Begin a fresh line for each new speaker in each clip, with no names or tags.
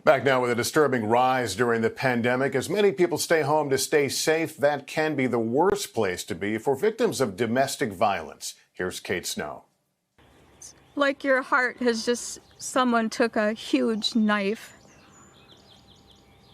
Back now with a disturbing rise during the pandemic. As many people stay home to stay safe, that can be the worst place to be for victims of domestic violence. Here's Kate Snow.
Like your heart has just, someone took a huge knife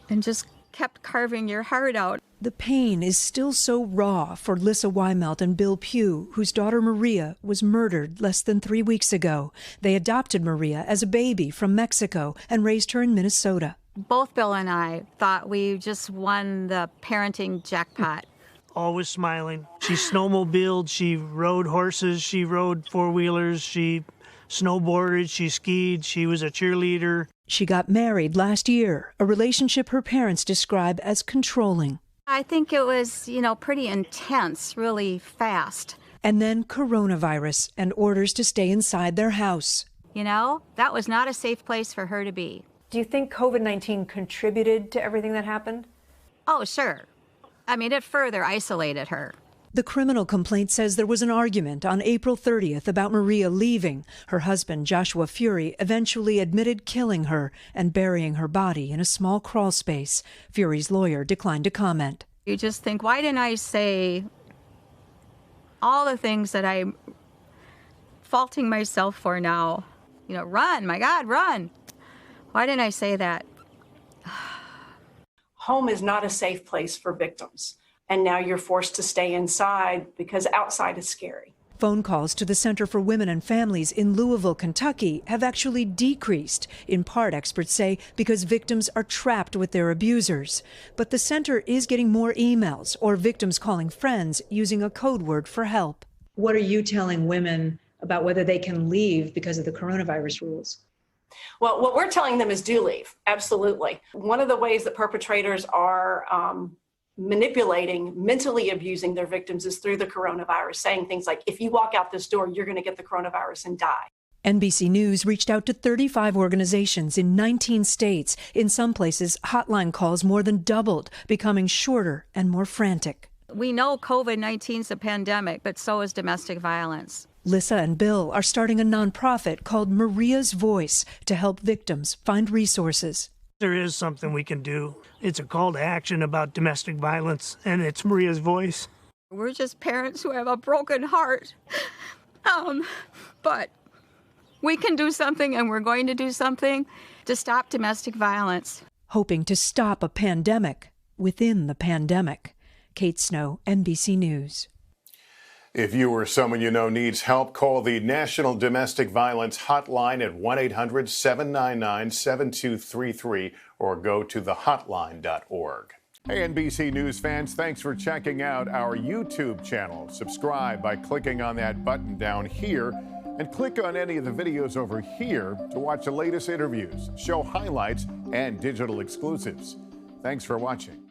and just kept carving your heart out.
The pain is still so raw for Lissa Weimelt and Bill Pugh, whose daughter Maria was murdered less than 3 weeks ago. They adopted Maria as a baby from Mexico and raised her in Minnesota.
Both Bill and I thought we just won the parenting jackpot.
Always smiling. She snowmobiled, she rode horses, she rode four-wheelers, she snowboarded, she skied, she was a cheerleader.
She got married last year, a relationship her parents describe as controlling.
I think it was, pretty intense, really fast.
And then coronavirus and orders to stay inside their house.
That was not a safe place for her to be.
Do you think COVID-19 contributed to everything that happened?
Oh, sure. It further isolated her.
The criminal complaint says there was an argument on April 30th about Maria leaving. Her husband, Joshua Fury, eventually admitted killing her and burying her body in a small crawl space. Fury's lawyer declined to comment.
You just think, why didn't I say all the things that I'm faulting myself for now? Run, my God, run. Why didn't I say that?
Home is not a safe place for victims. And now you're forced to stay inside because outside is scary.
Phone calls to the Center for Women and Families in Louisville, Kentucky have actually decreased, in part, experts say, because victims are trapped with their abusers. But the center is getting more emails or victims calling friends using a code word for help.
What are you telling women about whether they can leave because of the coronavirus rules?
Well, what we're telling them is do leave. Absolutely. One of the ways that perpetrators are manipulating, mentally abusing their victims is through the coronavirus, saying things like, if you walk out this door, you're going to get the coronavirus and die.
NBC News reached out to 35 organizations in 19 states. In some places, hotline calls more than doubled, becoming shorter and more frantic.
We know COVID-19 is a pandemic, but so is domestic violence.
Lissa and Bill are starting a nonprofit called Maria's Voice to help victims find resources.
There is something we can do. It's a call to action about domestic violence, and it's Maria's Voice.
We're just parents who have a broken heart. But we can do something, and we're going to do something to stop domestic violence.
Hoping to stop a pandemic within the pandemic. Kate Snow, NBC News.
If you or someone you know needs help, call the National Domestic Violence Hotline at 1-800-799-7233 or go to thehotline.org. Hey, NBC News fans, thanks for checking out our YouTube channel. Subscribe by clicking on that button down here and click on any of the videos over here to watch the latest interviews, show highlights, and digital exclusives. Thanks for watching.